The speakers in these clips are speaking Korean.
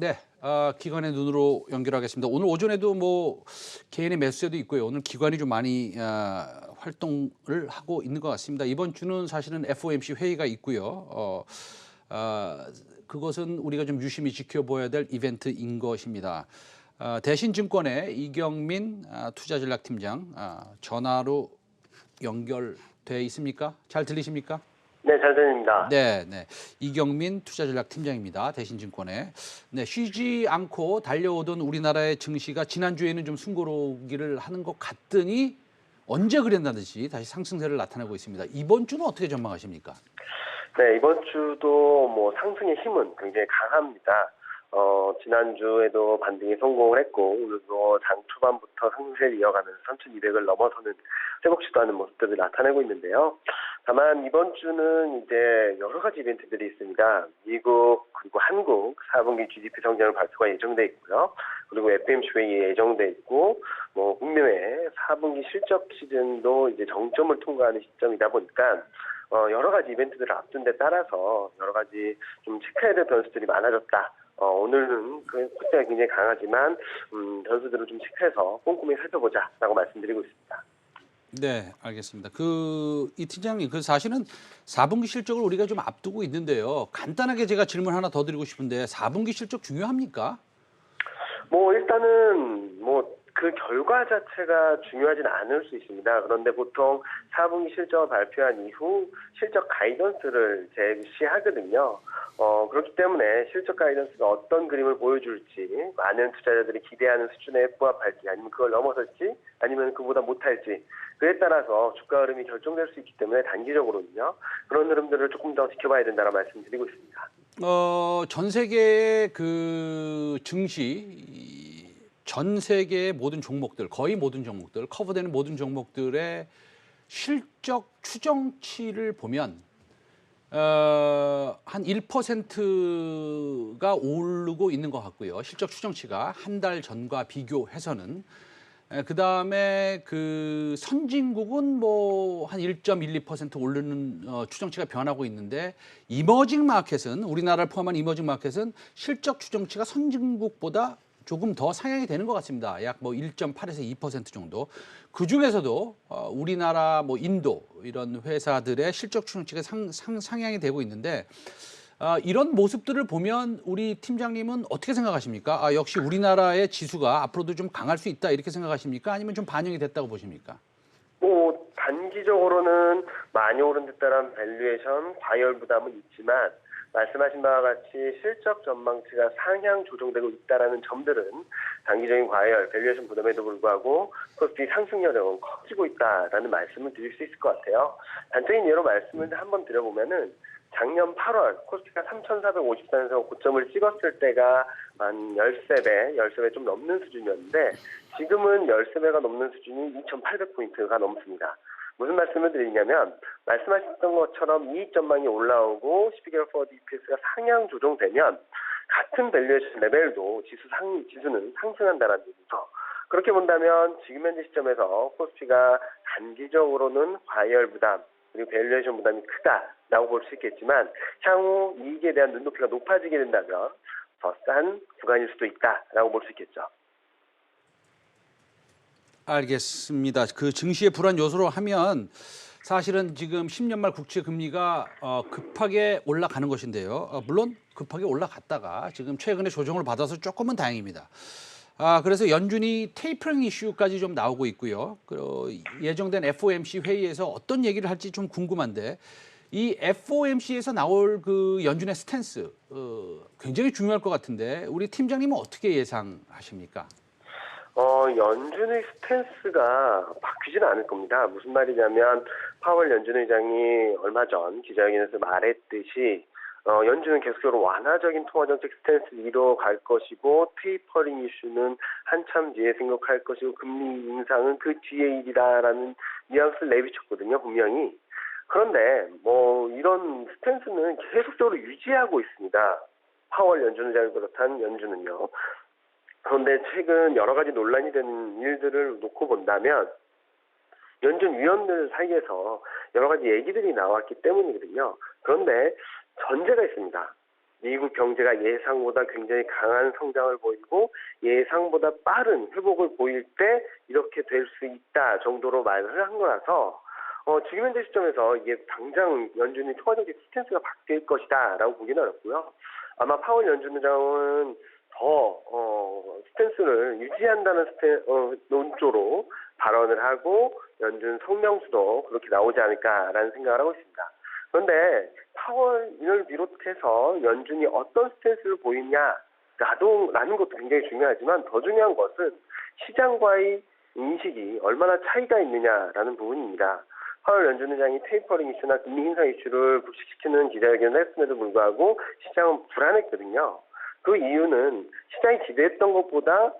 네, 기관의 눈으로 연결하겠습니다. 오늘 오전에도 뭐 개인의 매수세도 있고요. 오늘 기관이 좀 많이 활동을 하고 있는 것 같습니다. 이번 주는 사실은 FOMC 회의가 있고요. 그것은 우리가 좀 유심히 지켜봐야 될 이벤트인 것입니다. 대신증권의 이경민 투자전략팀장 전화로 연결돼 있습니까? 잘 들리십니까? 네, 잘 들립니다. 네, 네. 이경민 투자전략팀장입니다. 대신증권에. 네, 쉬지 않고 달려오던 우리나라의 증시가 지난주에는 좀 숨고르기를 하는 것 같더니 언제 그랬나듯이 다시 상승세를 나타내고 있습니다. 이번 주는 어떻게 전망하십니까? 네, 이번 주도 뭐 상승의 힘은 굉장히 강합니다. 지난주에도 반등에 성공을 했고, 오늘도 장 초반부터 상승세를 이어가면서 3,200을 넘어서는 회복 시도하는 모습들을 나타내고 있는데요. 다만 이번 주는 이제 여러 가지 이벤트들이 있습니다. 미국 그리고 한국 4분기 GDP 성장 발표가 예정돼 있고요. 그리고 FOMC 회의 예정돼 있고, 뭐 국내외 4분기 실적 시즌도 이제 정점을 통과하는 시점이다 보니까 여러 가지 이벤트들을 앞둔 데 따라서 여러 가지 좀 체크해야 될 변수들이 많아졌다. 오늘은 그 코스피가 굉장히 강하지만 변수들을 좀 체크해서 꼼꼼히 살펴보자라고 말씀드리고 있습니다. 네, 알겠습니다. 이 팀장님, 사실은 4분기 실적을 우리가 좀 앞두고 있는데요. 간단하게 제가 질문 하나 더 드리고 싶은데 4분기 실적 중요합니까? 뭐 일단은 뭐 그 결과 자체가 중요하진 않을 수 있습니다. 그런데 보통 4분기 실적을 발표한 이후 실적 가이던스를 제시하거든요. 그렇기 때문에 실적 가이던스가 어떤 그림을 보여줄지, 많은 투자자들이 기대하는 수준에 부합할지, 아니면 그걸 넘어설지, 아니면 그보다 못할지, 그에 따라서 주가 흐름이 결정될 수 있기 때문에 단기적으로는요, 그런 흐름들을 조금 더 지켜봐야 된다는 말씀드리고 있습니다. 전 세계의 그 증시, 전 세계의 모든 종목들, 거의 모든 종목들, 커버되는 모든 종목들의 실적 추정치를 보면 한 1%가 오르고 있는 것 같고요. 실적 추정치가 한 달 전과 비교해서는. 그다음에 그 선진국은 뭐 한 1.12% 오르는 추정치가 변하고 있는데 이머징 마켓은 우리나라를 포함한 이머징 마켓은 실적 추정치가 선진국보다 조금 더 상향이 되는 것 같습니다. 약 뭐 1.8에서 2% 정도. 그 중에서도 우리나라, 뭐 인도 이런 회사들의 실적 추정치가 상향이 되고 있는데 이런 모습들을 보면 우리 팀장님은 어떻게 생각하십니까? 역시 우리나라의 지수가 앞으로도 좀 강할 수 있다 이렇게 생각하십니까? 아니면 좀 반영이 됐다고 보십니까? 뭐 단기적으로는 많이 오른 듯 따른 밸류에이션 과열 부담은 있지만 말씀하신 바와 같이 실적 전망치가 상향 조정되고 있다라는 점들은 단기적인 과열, 밸류에이션 부담에도 불구하고 코스피 상승 여력은 커지고 있다라는 말씀을 드릴 수 있을 것 같아요. 단적인 예로 말씀을 한번 드려보면은 작년 8월 코스피가 3,454에서 고점을 찍었을 때가 한 13배 좀 넘는 수준이었는데 지금은 13배가 넘는 수준이 2,800포인트가 넘습니다. 무슨 말씀을 드리냐면 말씀하셨던 것처럼 이익 전망이 올라오고 12개월 포워드 EPS가 상향 조정되면 같은 밸류에이션 레벨도 지수는 상승한다는 얘기죠. 그렇게 본다면 지금 현재 시점에서 코스피가 단기적으로는 과열 부담 그리고 밸류에이션 부담이 크다라고 볼 수 있겠지만 향후 이익에 대한 눈높이가 높아지게 된다면 더 싼 구간일 수도 있다라고 볼 수 있겠죠. 알겠습니다. 그 증시의 불안 요소로 하면 사실은 지금 10년 말 국채 금리가 급하게 올라가는 것인데요. 물론 급하게 올라갔다가 지금 최근에 조정을 받아서 조금은 다행입니다. 그래서 연준이 테이퍼링 이슈까지 좀 나오고 있고요. 그리고 예정된 FOMC 회의에서 어떤 얘기를 할지 좀 궁금한데 이 FOMC에서 나올 그 연준의 스탠스 굉장히 중요할 것 같은데 우리 팀장님은 어떻게 예상하십니까? 연준의 스탠스가 바뀌지는 않을 겁니다. 무슨 말이냐면 파월 연준 의장이 얼마 전 기자회견에서 말했듯이 연준은 계속적으로 완화적인 통화정책 스탠스를 이뤄갈 것이고 테이퍼링 이슈는 한참 뒤에 생각할 것이고 금리 인상은 그 뒤의 일이다라는 뉘앙스를 내비쳤거든요. 분명히. 그런데 뭐 이런 스탠스는 계속적으로 유지하고 있습니다. 파월 연준 의장을 비롯한 연준은요. 그런데 최근 여러 가지 논란이 된 일들을 놓고 본다면 연준 위원들 사이에서 여러 가지 얘기들이 나왔기 때문이거든요. 그런데 전제가 있습니다. 미국 경제가 예상보다 굉장히 강한 성장을 보이고 예상보다 빠른 회복을 보일 때 이렇게 될 수 있다 정도로 말을 한 거라서 지금 현재 시점에서 이게 당장 연준이 통화정책 스탠스가 바뀔 것이다라고 보기는 어렵고요. 아마 파월 연준 의장은 더 스탠스를 유지한다는 논조로 발언을 하고 연준 성명수도 그렇게 나오지 않을까라는 생각을 하고 있습니다. 그런데 파월을 비롯해서 연준이 어떤 스탠스를 보이냐라는 것도 굉장히 중요하지만 더 중요한 것은 시장과의 인식이 얼마나 차이가 있느냐라는 부분입니다. 파월 연준 의장이 테이퍼링 이슈나 금리 인상 이슈를 불식시키는 기자회견을 했음에도 불구하고 시장은 불안했거든요. 그 이유는 시장이 기대했던 것보다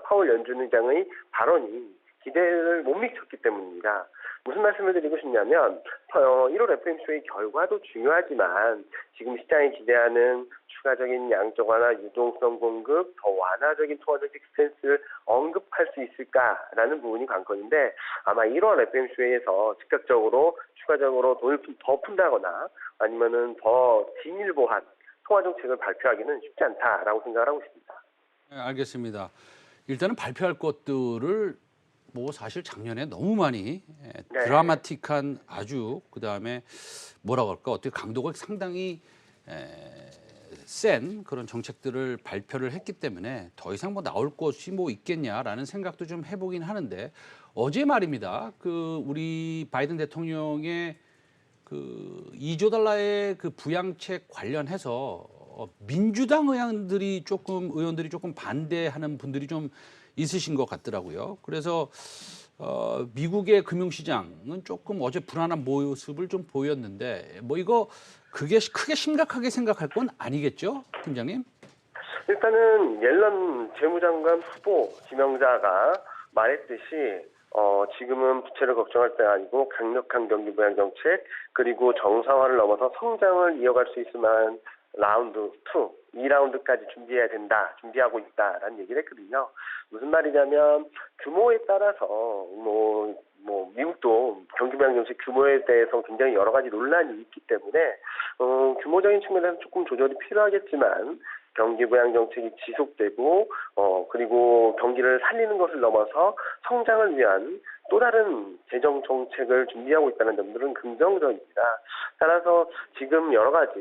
파월 연준 의장의 발언이 기대를 못 미쳤기 때문입니다. 무슨 말씀을 드리고 싶냐면 1월 FOMC의 결과도 중요하지만 지금 시장이 기대하는 추가적인 양적 완화, 유동성 공급, 더 완화적인 통화정책 스탠스를 언급할 수 있을까라는 부분이 관건인데 아마 1월 FOMC에서 즉각적으로 추가적으로 돈을 더 푼다거나 아니면은 더 진일보한 통화정책을 발표하기는 쉽지 않다라고 생각을 하고 있습니다. 네, 알겠습니다. 일단은 발표할 것들을 뭐 사실 작년에 너무 많이 네. 드라마틱한 아주 그다음에 뭐라고 할까 어떻게 강도가 상당히 센 그런 정책들을 발표를 했기 때문에 더 이상 뭐 나올 것이 뭐 있겠냐라는 생각도 좀 해보긴 하는데 어제 말입니다. 그 우리 바이든 대통령의 그 2조 달러의 그 부양책 관련해서 민주당 의원들이 조금 반대하는 분들이 좀 있으신 것 같더라고요. 그래서 미국의 금융시장은 조금 어제 불안한 모습을 좀 보였는데 뭐 이거 그게 크게 심각하게 생각할 건 아니겠죠, 팀장님? 일단은 옐런 재무장관 후보 지명자가 말했듯이 지금은 부채를 걱정할 때가 아니고 강력한 경기 부양 정책 그리고 정상화를 넘어서 성장을 이어갈 수 있을 만한 라운드 2, 2라운드까지 준비하고 있다라는 얘기를 했거든요. 무슨 말이냐면 규모에 따라서 미국도 경기 부양 정책 규모에 대해서 굉장히 여러 가지 논란이 있기 때문에 규모적인 측면에서 조금 조절이 필요하겠지만 경기 부양 정책이 지속되고 그리고 경기를 살리는 것을 넘어서 성장을 위한 또 다른 재정 정책을 준비하고 있다는 점들은 긍정적입니다. 따라서 지금 여러 가지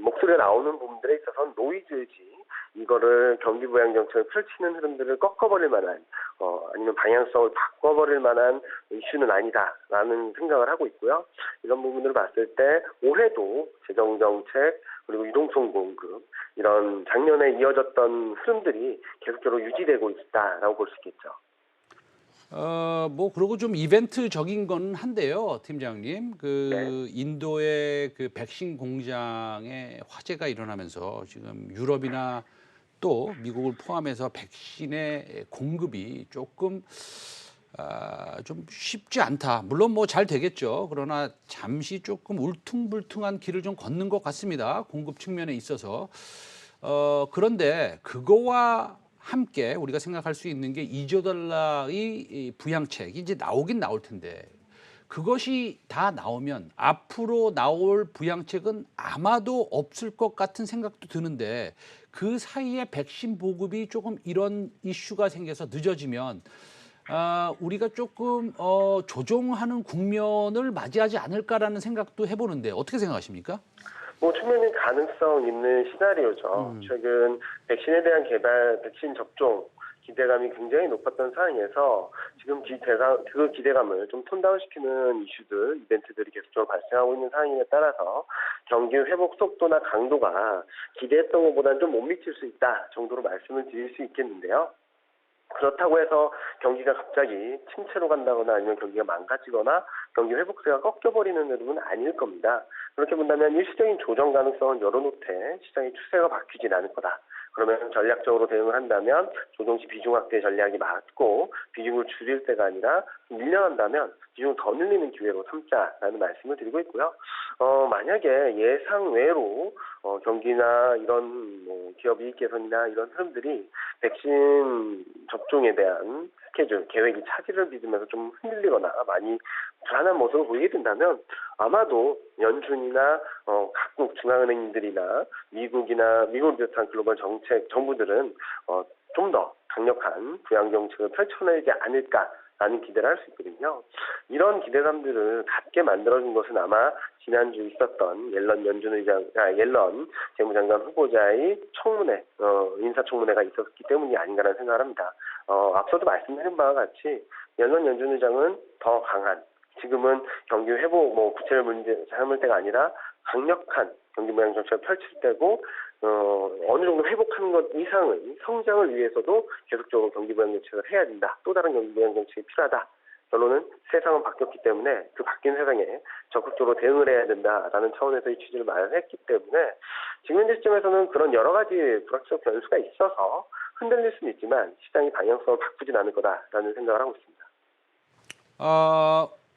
목소리가 나오는 부분들에 있어서는 노이즈지 이거를 경기 부양 정책을 펼치는 흐름들을 꺾어버릴 만한 아니면 방향성을 바꿔버릴 만한 이슈는 아니다라는 생각을 하고 있고요. 이런 부분들을 봤을 때 올해도 재정 정책 그리고 유동성 공급 이런 작년에 이어졌던 흐름들이 계속적으로 유지되고 있다라고 볼 수 있겠죠. 뭐 그러고 좀 이벤트적인 건 한데요, 팀장님. 네. 인도의 그 백신 공장에 화재가 일어나면서 지금 유럽이나 또 미국을 포함해서 백신의 공급이 조금 좀 쉽지 않다. 물론 뭐 잘 되겠죠. 그러나 잠시 조금 울퉁불퉁한 길을 좀 걷는 것 같습니다. 공급 측면에 있어서. 그런데 그거와 함께 우리가 생각할 수 있는 게 2조 달러의 이 부양책이 이제 나오긴 나올 텐데 그것이 다 나오면 앞으로 나올 부양책은 아마도 없을 것 같은 생각도 드는데 그 사이에 백신 보급이 조금 이런 이슈가 생겨서 늦어지면 우리가 조금 조종하는 국면을 맞이하지 않을까라는 생각도 해보는데 어떻게 생각하십니까? 충분히 가능성 있는 시나리오죠. 최근 백신에 대한 백신 접종 기대감이 굉장히 높았던 상황에서 지금 그 기대감을 좀 톤다운시키는 이슈들, 이벤트들이 계속적으로 발생하고 있는 상황에 따라서 경기 회복 속도나 강도가 기대했던 것보다는 좀 못 미칠 수 있다 정도로 말씀을 드릴 수 있겠는데요. 그렇다고 해서 경기가 갑자기 침체로 간다거나 아니면 경기가 망가지거나 경기 회복세가 꺾여버리는 흐름은 아닐 겁니다. 그렇게 본다면 일시적인 조정 가능성은 열어놓되 시장의 추세가 바뀌진 않을 거다. 그러면 전략적으로 대응을 한다면 조정시 비중 확대 전략이 맞고 비중을 줄일 때가 아니라 밀려난다면 비중을 더 늘리는 기회로 삼자라는 말씀을 드리고 있고요. 만약에 예상 외로 경기나 이런 기업 이익 개선이나 이런 흐름들이 백신 접종에 대한 스케줄, 계획이 차질을 빚으면서 좀 흔들리거나 많이 불안한 모습을 보이게 된다면 아마도 연준이나 각국 중앙은행들이나 미국을 비롯한 글로벌 정부들은 좀 더 강력한 부양 정책을 펼쳐내지 않을까라는 기대를 할 수 있거든요. 이런 기대감들을 갖게 만들어준 것은 아마 지난주 있었던 옐런 재무장관 후보자의 청문회, 인사청문회가 있었기 때문이 아닌가라는 생각을 합니다. 앞서도 말씀드린 바와 같이 옐런 연준 의장은 더 강한, 지금은 경기 회복, 부채를 문제 삼을 때가 아니라 강력한 경기 부양 정책을 펼칠 때고, 어느 정도 회복하는 것 이상의 성장을 위해서도 계속적으로 경기 부양 정책을 해야 된다. 또 다른 경기 부양 정책이 필요하다. 결론은 세상은 바뀌었기 때문에 그 바뀐 세상에 적극적으로 대응을 해야 된다라는 차원에서의 취지를 말했기 때문에 지금 현재 시점에서는 그런 여러 가지 불확실성 변수가 있어서 흔들릴 수는 있지만 시장이 방향성을 바꾸진 않을 거다라는 생각을 하고 있습니다.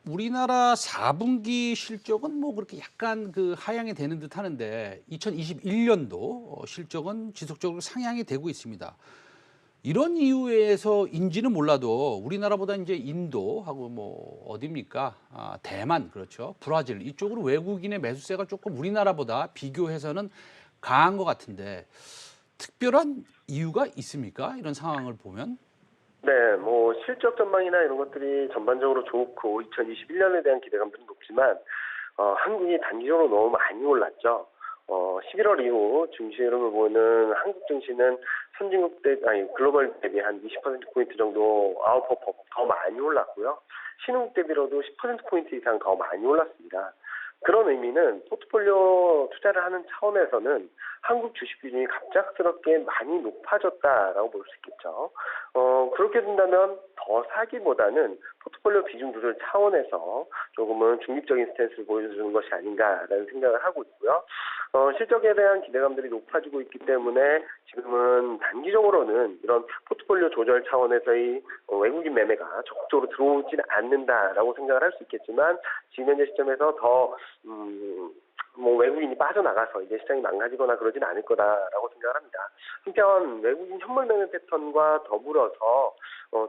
우리나라 4분기 실적은 뭐 그렇게 약간 그 하향이 되는 듯 하는데 2021년도 실적은 지속적으로 상향이 되고 있습니다. 이런 이유에서인지는 몰라도 우리나라보다 이제 인도하고 뭐 어디입니까? 대만 그렇죠. 브라질 이쪽으로 외국인의 매수세가 조금 우리나라보다 비교해서는 강한 것 같은데 특별한 이유가 있습니까? 이런 상황을 보면? 네, 실적 전망이나 이런 것들이 전반적으로 좋고 2021년에 대한 기대감들은 높지만 한국이 단기적으로 너무 많이 올랐죠. 11월 이후 증시 흐름을 보는 한국 증시는 글로벌 대비 한 20%포인트 정도 아웃퍼폼 더 많이 올랐고요. 신흥국 대비로도 10%포인트 이상 더 많이 올랐습니다. 그런 의미는 포트폴리오 투자를 하는 차원에서는 한국 주식 비중이 갑작스럽게 많이 높아졌다라고 볼 수 있겠죠. 그렇게 된다면 더 사기보다는 포트폴리오 비중 조절 차원에서 조금은 중립적인 스탠스를 보여주는 것이 아닌가라는 생각을 하고 있고요. 실적에 대한 기대감들이 높아지고 있기 때문에 지금은 단기적으로는 이런 포트폴리오 조절 차원에서의 외국인 매매가 적극적으로 들어오진 않는다라고 생각을 할 수 있겠지만 지금 현재 시점에서 더 외국인이 빠져나가서 이제 시장이 망가지거나 그러진 않을 거다라고 생각을 합니다. 한편 외국인 현물 매매 패턴과 더불어서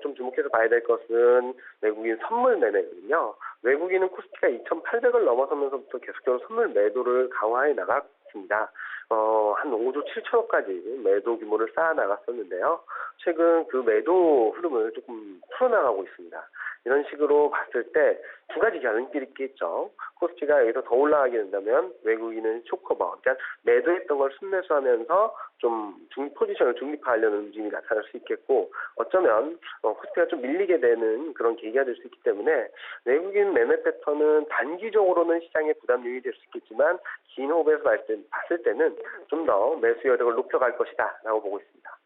좀 주목해서 봐야 될 것은 외국인 선물 매매거든요. 외국인은 코스피가 2,800을 넘어서면서부터 계속적으로 선물 매도를 강화해 나갔습니다. 한 5조 7천억까지 매도 규모를 쌓아 나갔었는데요. 최근 그 매도 흐름을 조금 풀어나가고 있습니다. 이런 식으로 봤을 때 두 가지 견해들이 있겠죠. 코스피가 여기서 더 올라가게 된다면 외국인은 쇼커버, 그러니까 매도했던 걸 순매수하면서 좀 포지션을 중립화하려는 움직임이 나타날 수 있겠고, 어쩌면 코스피가 좀 밀리게 되는 그런 계기가 될 수 있기 때문에 외국인 매매 패턴은 단기적으로는 시장에 부담 요인이 될 수 있겠지만 긴 호흡에서 봤을 때는 좀 더 매수 여력을 높여갈 것이다라고 보고 있습니다.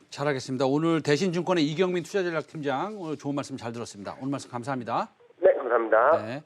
잘하겠습니다. 오늘 대신증권의 이경민 투자전략팀장 오늘 좋은 말씀 잘 들었습니다. 오늘 말씀 감사합니다. 네, 감사합니다. 네.